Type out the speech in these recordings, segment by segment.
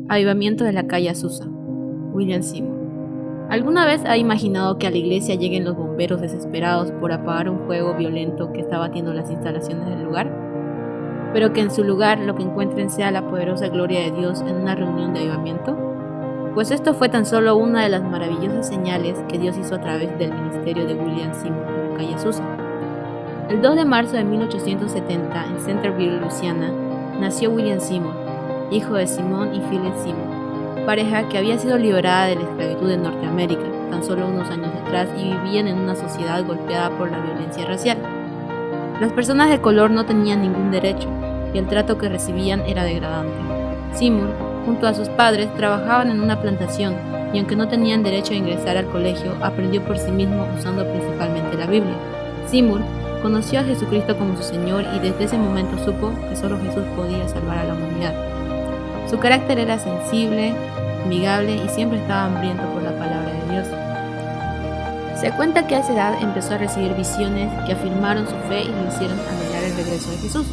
Avivamiento de la calle Azusa. William Seymour. ¿Alguna vez ha imaginado que a la iglesia lleguen los bomberos desesperados por apagar un fuego violento que está batiendo las instalaciones del lugar? Pero que en su lugar lo que encuentren sea la poderosa gloria de Dios en una reunión de avivamiento? Pues esto fue tan solo una de las maravillosas señales que Dios hizo a través del ministerio de William Seymour en la calle Azusa. El 2 de marzo de 1870, en Centerville, Luisiana, nació William Seymour, hijo de Simon y Phyllis Seymour, pareja que había sido liberada de la esclavitud en Norteamérica tan solo unos años atrás y vivían en una sociedad golpeada por la violencia racial. Las personas de color no tenían ningún derecho y el trato que recibían era degradante. Seymour, junto a sus padres, trabajaban en una plantación y aunque no tenían derecho a ingresar al colegio, aprendió por sí mismo usando principalmente la Biblia. Seymour conoció a Jesucristo como su Señor y desde ese momento supo que solo Jesús podía salvar a la humanidad. Su carácter era sensible, amigable y siempre estaba hambriento por la palabra de Dios. Se cuenta que a esa edad empezó a recibir visiones que afirmaron su fe y lo hicieron anhelar el regreso de Jesús.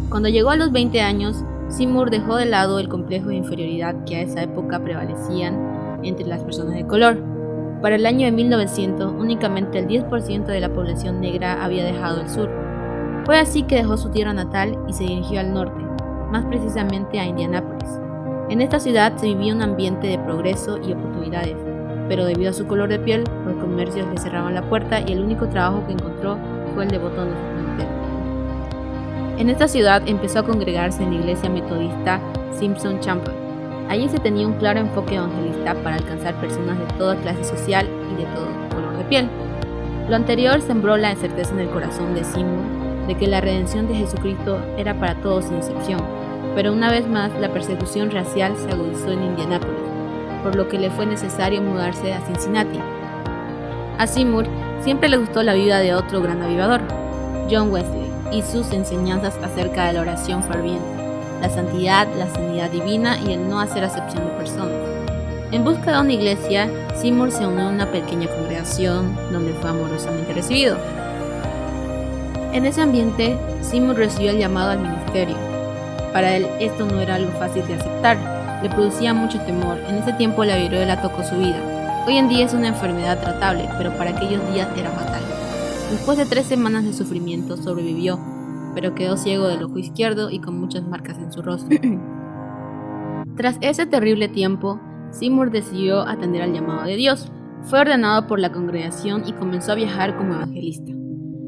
Cuando llegó a los 20 años, Seymour dejó de lado el complejo de inferioridad que a esa época prevalecían entre las personas de color. Para el año de 1900, únicamente el 10% de la población negra había dejado el sur. Fue así que dejó su tierra natal y se dirigió al norte, más precisamente a Indianápolis. En esta ciudad se vivía un ambiente de progreso y oportunidades, pero debido a su color de piel, los comercios le cerraban la puerta y el único trabajo que encontró fue el de botón de su cementerio. En esta ciudad empezó a congregarse en la iglesia metodista Simpson Chapel. Allí se tenía un claro enfoque evangelista para alcanzar personas de toda clase social y de todo color de piel. Lo anterior sembró la certeza en el corazón de Seymour de que la redención de Jesucristo era para todos sin excepción, pero una vez más la persecución racial se agudizó en Indianápolis, por lo que le fue necesario mudarse a Cincinnati. A Seymour siempre le gustó la vida de otro gran avivador, John Wesley, y sus enseñanzas acerca de la oración ferviente, la santidad, la sanidad divina y el no hacer acepción de personas. En busca de una iglesia, Seymour se unió a una pequeña congregación donde fue amorosamente recibido. En ese ambiente, Seymour recibió el llamado al ministerio. Para él esto no era algo fácil de aceptar, le producía mucho temor. En ese tiempo la viruela tocó su vida. Hoy en día es una enfermedad tratable, pero para aquellos días era fatal. Después de 3 semanas de sufrimiento sobrevivió, pero quedó ciego del ojo izquierdo y con muchas marcas en su rostro. Tras ese terrible tiempo, Seymour decidió atender al llamado de Dios. Fue ordenado por la congregación y comenzó a viajar como evangelista.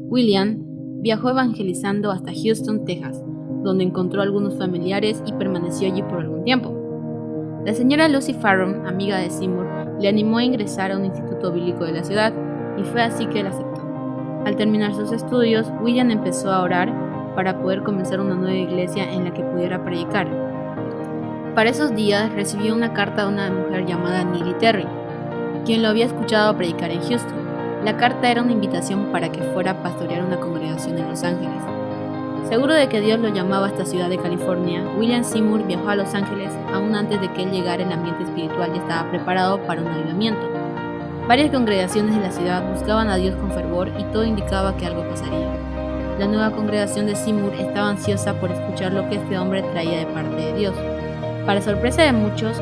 William viajó evangelizando hasta Houston, Texas, donde encontró algunos familiares y permaneció allí por algún tiempo. La señora Lucy Farron, amiga de Seymour, le animó a ingresar a un instituto bíblico de la ciudad y fue así que él aceptó. Al terminar sus estudios, William empezó a orar para poder comenzar una nueva iglesia en la que pudiera predicar. Para esos días recibió una carta de una mujer llamada Neely Terry, quien lo había escuchado predicar en Houston. La carta era una invitación para que fuera a pastorear una congregación en Los Ángeles. Seguro de que Dios lo llamaba a esta ciudad de California, William Seymour viajó a Los Ángeles. Aún antes de que él llegara, el ambiente espiritual ya estaba preparado para un avivamiento. Varias congregaciones de la ciudad buscaban a Dios con fervor y todo indicaba que algo pasaría. La nueva congregación de Seymour estaba ansiosa por escuchar lo que este hombre traía de parte de Dios. Para sorpresa de muchos,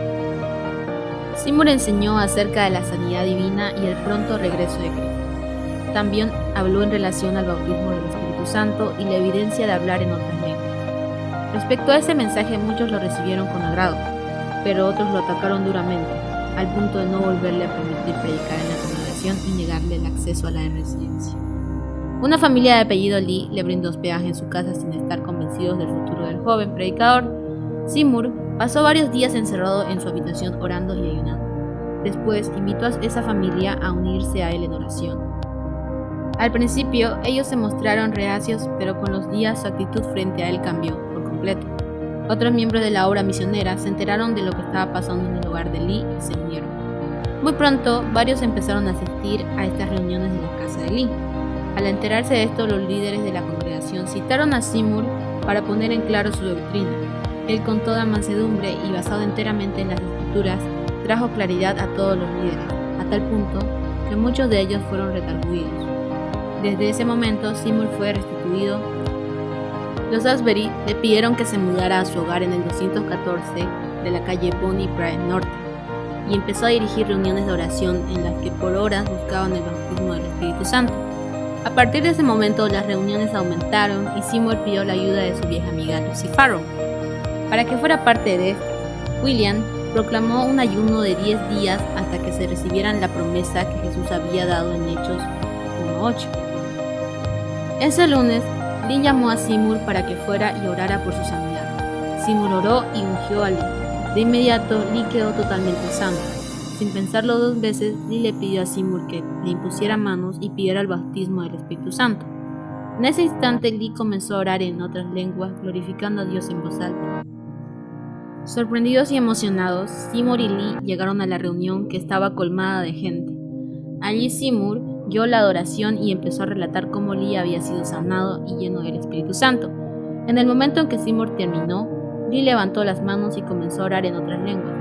Seymour enseñó acerca de la sanidad divina y el pronto regreso de Cristo. También habló en relación al bautismo del Espíritu Santo y la evidencia de hablar en otras lenguas. Respecto a ese mensaje, muchos lo recibieron con agrado, pero otros lo atacaron duramente, al punto de no volverle a permitir predicar en la congregación y negarle el acceso a la residencia. Una familia de apellido Lee le brindó hospedaje en su casa sin estar convencidos del futuro del joven predicador. Seymour pasó varios días encerrado en su habitación orando y ayunando. Después invitó a esa familia a unirse a él en oración. Al principio ellos se mostraron reacios, pero con los días su actitud frente a él cambió por completo. Otros miembros de la obra misionera se enteraron de lo que estaba pasando en el hogar de Lee y se unieron. Muy pronto, varios empezaron a asistir a estas reuniones en la casa de Lee. Al enterarse de esto, los líderes de la congregación citaron a Seymour para poner en claro su doctrina. Él, con toda mansedumbre y basado enteramente en las escrituras, trajo claridad a todos los líderes, a tal punto que muchos de ellos fueron redarguidos. Desde ese momento, Seymour fue restituido. Los Asbury le pidieron que se mudara a su hogar en el 214 de la calle Bonnie Braden Norte, y empezó a dirigir reuniones de oración en las que por horas buscaban el bautismo del Espíritu Santo. A partir de ese momento las reuniones aumentaron y Seymour pidió la ayuda de su vieja amiga Lucy Farrow para que fuera parte de esto. William proclamó un ayuno de 10 días hasta que se recibieran la promesa que Jesús había dado en Hechos 1:8. Ese lunes, Lee llamó a Seymour para que fuera y orara por su sanidad. Seymour oró y ungió a Lee. De inmediato, Lee quedó totalmente sano. Sin pensarlo dos veces, Lee le pidió a Seymour que le impusiera manos y pidiera el bautismo del Espíritu Santo. En ese instante, Lee comenzó a orar en otras lenguas, glorificando a Dios en voz alta. Sorprendidos y emocionados, Seymour y Lee llegaron a la reunión, que estaba colmada de gente. Allí Seymour guió la adoración y empezó a relatar cómo Lee había sido sanado y lleno del Espíritu Santo. En el momento en que Seymour terminó, Lee levantó las manos y comenzó a orar en otras lenguas.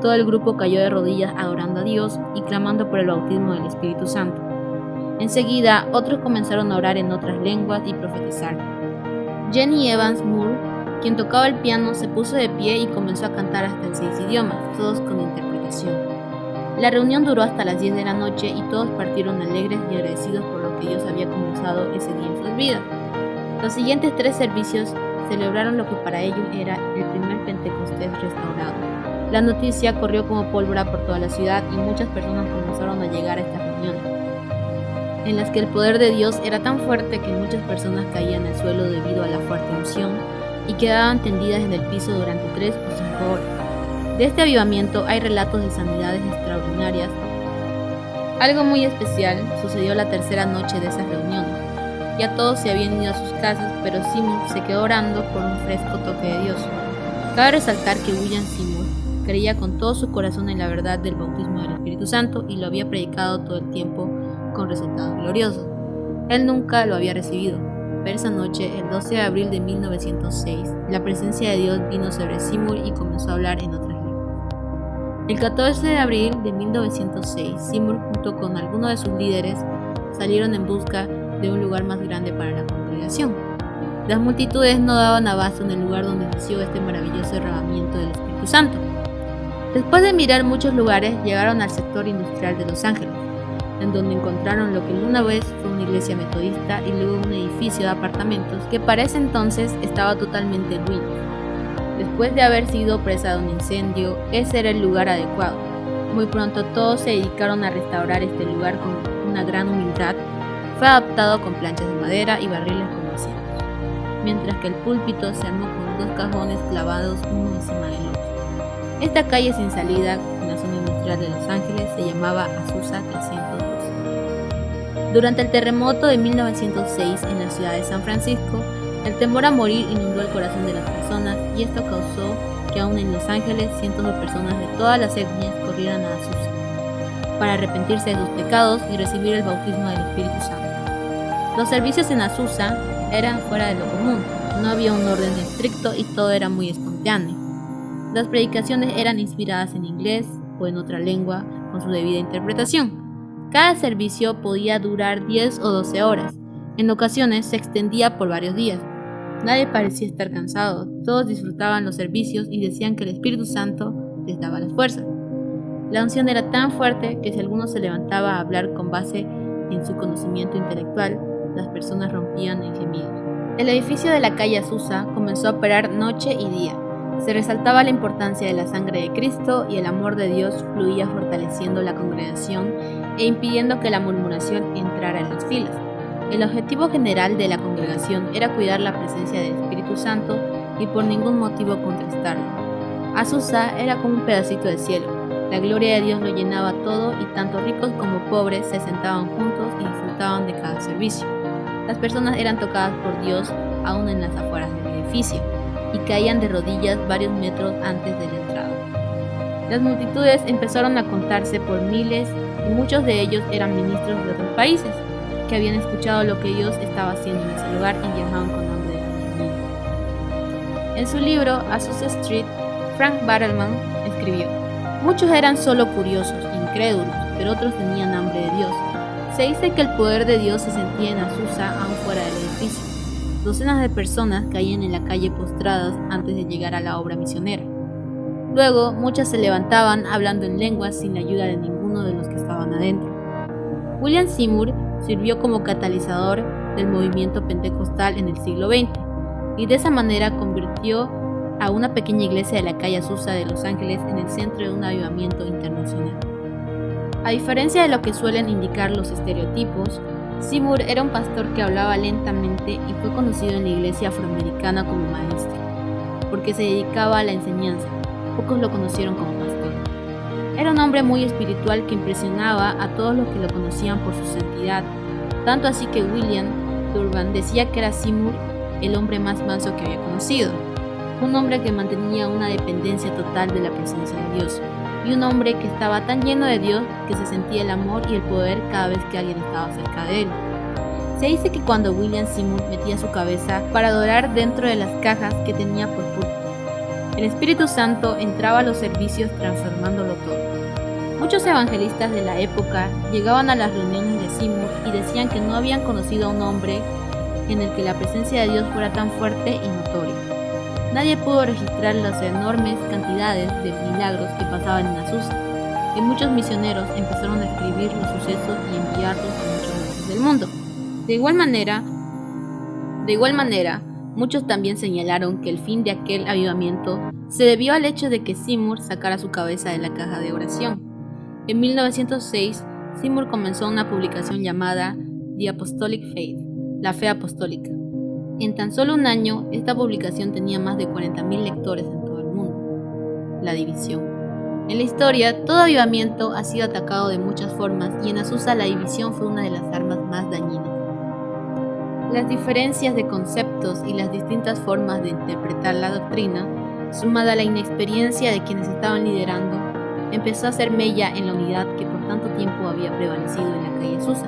Todo el grupo cayó de rodillas adorando a Dios y clamando por el bautismo del Espíritu Santo. Enseguida, otros comenzaron a orar en otras lenguas y profetizar. Jenny Evans Moore, quien tocaba el piano, se puso de pie y comenzó a cantar hasta en 6 idiomas, todos con interpretación. La reunión duró hasta las 10 de la noche y todos partieron alegres y agradecidos por lo que Dios había comenzado ese día en sus vidas. Los siguientes 3 servicios celebraron lo que para ellos era el primer Pentecostés restaurado. La noticia corrió como pólvora por toda la ciudad y muchas personas comenzaron a llegar a estas reuniones, en las que el poder de Dios era tan fuerte que muchas personas caían al suelo debido a la fuerte unción y quedaban tendidas en el piso durante 3 o 5 horas. De este avivamiento hay relatos de sanidades extraordinarias. Algo muy especial sucedió la tercera noche de esas reuniones. Ya todos se habían ido a sus casas, pero Seymour se quedó orando por un fresco toque de Dios. Cabe resaltar que William Seymour creía con todo su corazón en la verdad del bautismo del Espíritu Santo y lo había predicado todo el tiempo con resultados gloriosos. Él nunca lo había recibido, pero esa noche, el 12 de abril de 1906, la presencia de Dios vino sobre Seymour y comenzó a hablar en otras lenguas. El 14 de abril de 1906, Seymour junto con algunos de sus líderes salieron en busca de un lugar más grande para la congregación. Las multitudes no daban abasto en el lugar donde nació este maravilloso derramamiento del Espíritu Santo. Después de mirar muchos lugares, llegaron al sector industrial de Los Ángeles, en donde encontraron lo que una vez fue una iglesia metodista y luego un edificio de apartamentos que para ese entonces estaba totalmente en ruinas. Después de haber sido presa de un incendio, ese era el lugar adecuado. Muy pronto todos se dedicaron a restaurar este lugar con una gran humildad. Fue adaptado con planchas de madera y barriles como asientos, mientras que el púlpito se armó con 2 cajones clavados uno encima del otro. Esta calle sin salida en la zona industrial de Los Ángeles se llamaba Azusa 312. Durante el terremoto de 1906 en la ciudad de San Francisco, el temor a morir inundó el corazón de las personas y esto causó que aún en Los Ángeles cientos de personas de todas las etnias corrieran a Azusa para arrepentirse de sus pecados y recibir el bautismo del Espíritu Santo. Los servicios en Azusa eran fuera de lo común, no había un orden estricto y todo era muy espontáneo. Las predicaciones eran inspiradas en inglés o en otra lengua con su debida interpretación. Cada servicio podía durar 10 o 12 horas. En ocasiones se extendía por varios días. Nadie parecía estar cansado, todos disfrutaban los servicios y decían que el Espíritu Santo les daba las fuerzas. La unción era tan fuerte que si alguno se levantaba a hablar con base en su conocimiento intelectual, las personas rompían en gemidos. El edificio de la calle Azusa comenzó a operar noche y día. Se resaltaba la importancia de la sangre de Cristo y el amor de Dios fluía fortaleciendo la congregación e impidiendo que la murmuración entrara en las filas. El objetivo general de la congregación era cuidar la presencia del Espíritu Santo y por ningún motivo contrastarlo. Azusa era como un pedacito de cielo. La gloria de Dios lo llenaba todo y tanto ricos como pobres se sentaban juntos y disfrutaban de cada servicio. Las personas eran tocadas por Dios aún en las afueras del edificio y caían de rodillas varios metros antes de la entrada. Las multitudes empezaron a contarse por miles y muchos de ellos eran ministros de otros países que habían escuchado lo que Dios estaba haciendo en ese lugar y viajaban con hambre de avivamiento. En su libro Azusa Street, Frank Bartleman escribió: muchos eran solo curiosos, incrédulos, pero otros tenían hambre de Dios. Se dice que el poder de Dios se sentía en Azusa aún fuera del edificio. Docenas de personas caían en la calle postradas antes de llegar a la obra misionera. Luego, muchas se levantaban hablando en lenguas sin la ayuda de ninguno de los que estaban adentro. William Seymour sirvió como catalizador del movimiento pentecostal en el siglo XX y de esa manera convirtió a una pequeña iglesia de la calle Azusa de Los Ángeles en el centro de un avivamiento internacional. A diferencia de lo que suelen indicar los estereotipos, Seymour era un pastor que hablaba lentamente y fue conocido en la iglesia afroamericana como maestro, porque se dedicaba a la enseñanza. Pocos lo conocieron como pastor. Era un hombre muy espiritual que impresionaba a todos los que lo conocían por su santidad, tanto así que William Durban decía que era Seymour el hombre más manso que había conocido, un hombre que mantenía una dependencia total de la presencia de Dios, y un hombre que estaba tan lleno de Dios que se sentía el amor y el poder cada vez que alguien estaba cerca de él. Se dice que cuando William Seymour metía su cabeza para adorar dentro de las cajas que tenía por púlpito, el Espíritu Santo entraba a los servicios transformándolo todo. Muchos evangelistas de la época llegaban a las reuniones de Seymour y decían que no habían conocido a un hombre en el que la presencia de Dios fuera tan fuerte y notoria. Nadie pudo registrar las enormes cantidades de milagros que pasaban en Azusa, y muchos misioneros empezaron a escribir los sucesos y enviarlos a muchos lugares del mundo. De igual manera, muchos también señalaron que el fin de aquel avivamiento se debió al hecho de que Seymour sacara su cabeza de la caja de oración. En 1906, Seymour comenzó una publicación llamada The Apostolic Faith, la fe apostólica. En tan solo un año, esta publicación tenía más de 40,000 lectores en todo el mundo. La división. En la historia, todo avivamiento ha sido atacado de muchas formas y en Azusa la división fue una de las armas más dañinas. Las diferencias de conceptos y las distintas formas de interpretar la doctrina, sumada a la inexperiencia de quienes estaban liderando, empezó a hacer mella en la unidad que por tanto tiempo había prevalecido en la calle Azusa.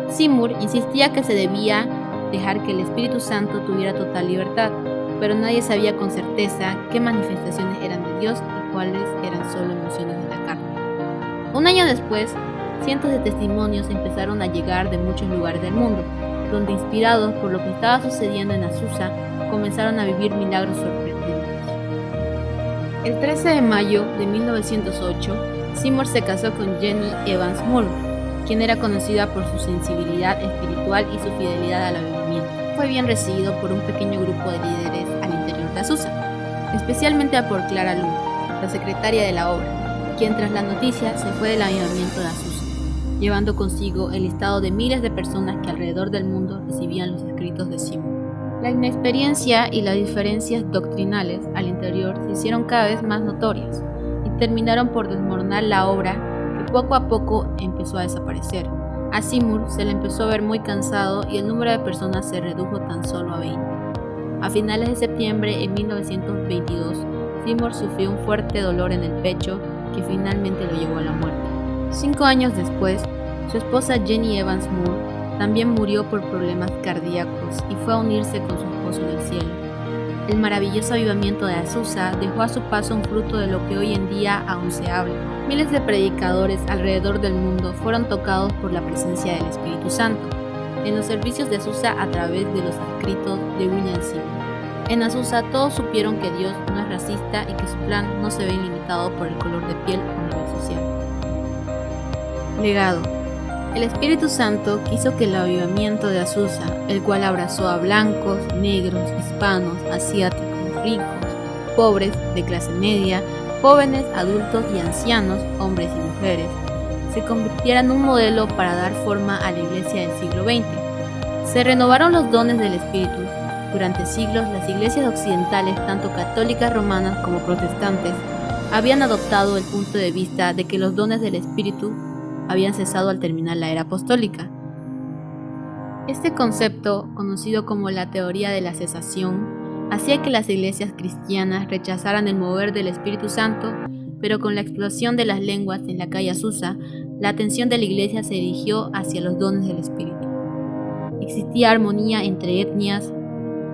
Seymour insistía que se debía dejar que el Espíritu Santo tuviera total libertad, pero nadie sabía con certeza qué manifestaciones eran de Dios y cuáles eran solo emociones de la carne. Un año después, cientos de testimonios empezaron a llegar de muchos lugares del mundo, donde inspirados por lo que estaba sucediendo en Azusa, comenzaron a vivir milagros sorprendentes. El 13 de mayo de 1908, Seymour se casó con Jenny Evans Moore, quien era conocida por su sensibilidad espiritual y su fidelidad al avivamiento. Fue bien recibido por un pequeño grupo de líderes al interior de Azusa, especialmente por Clara Lund, la secretaria de la obra, quien tras la noticia se fue del avivamiento de Azusa, llevando consigo el listado de miles de personas que alrededor del mundo recibían los escritos de Seymour. La inexperiencia y las diferencias doctrinales al interior se hicieron cada vez más notorias y terminaron por desmoronar la obra que poco a poco empezó a desaparecer. A Seymour se le empezó a ver muy cansado y el número de personas se redujo tan solo a 20. A finales de septiembre de 1922, Seymour sufrió un fuerte dolor en el pecho que finalmente lo llevó a la muerte. 5 años después, su esposa Jenny Evans Moore también murió por problemas cardíacos y fue a unirse con su esposo en el cielo. El maravilloso avivamiento de Azusa dejó a su paso un fruto de lo que hoy en día aún se habla. Miles de predicadores alrededor del mundo fueron tocados por la presencia del Espíritu Santo en los servicios de Azusa a través de los escritos de William Seymour. En Azusa todos supieron que Dios no es racista y que su plan no se ve limitado por el color de piel o nivel social. Legado. El Espíritu Santo quiso que el avivamiento de Azusa, el cual abrazó a blancos, negros, hispanos, asiáticos, ricos, pobres, de clase media, jóvenes, adultos y ancianos, hombres y mujeres, se convirtiera en un modelo para dar forma a la iglesia del siglo XX. Se renovaron los dones del Espíritu. Durante siglos, las iglesias occidentales, tanto católicas romanas como protestantes, habían adoptado el punto de vista de que los dones del Espíritu habían cesado al terminar la era apostólica. Este concepto, conocido como la teoría de la cesación, hacía que las iglesias cristianas rechazaran el mover del Espíritu Santo, pero con la explosión de las lenguas en la calle Azusa, la atención de la iglesia se dirigió hacia los dones del Espíritu. Existía armonía entre etnias,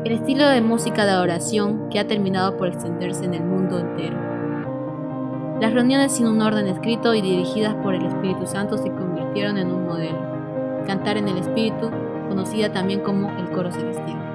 el estilo de música de adoración que ha terminado por extenderse en el mundo entero. Las reuniones sin un orden escrito y dirigidas por el Espíritu Santo se convirtieron en un modelo. Cantar en el Espíritu, conocida también como el coro celestial.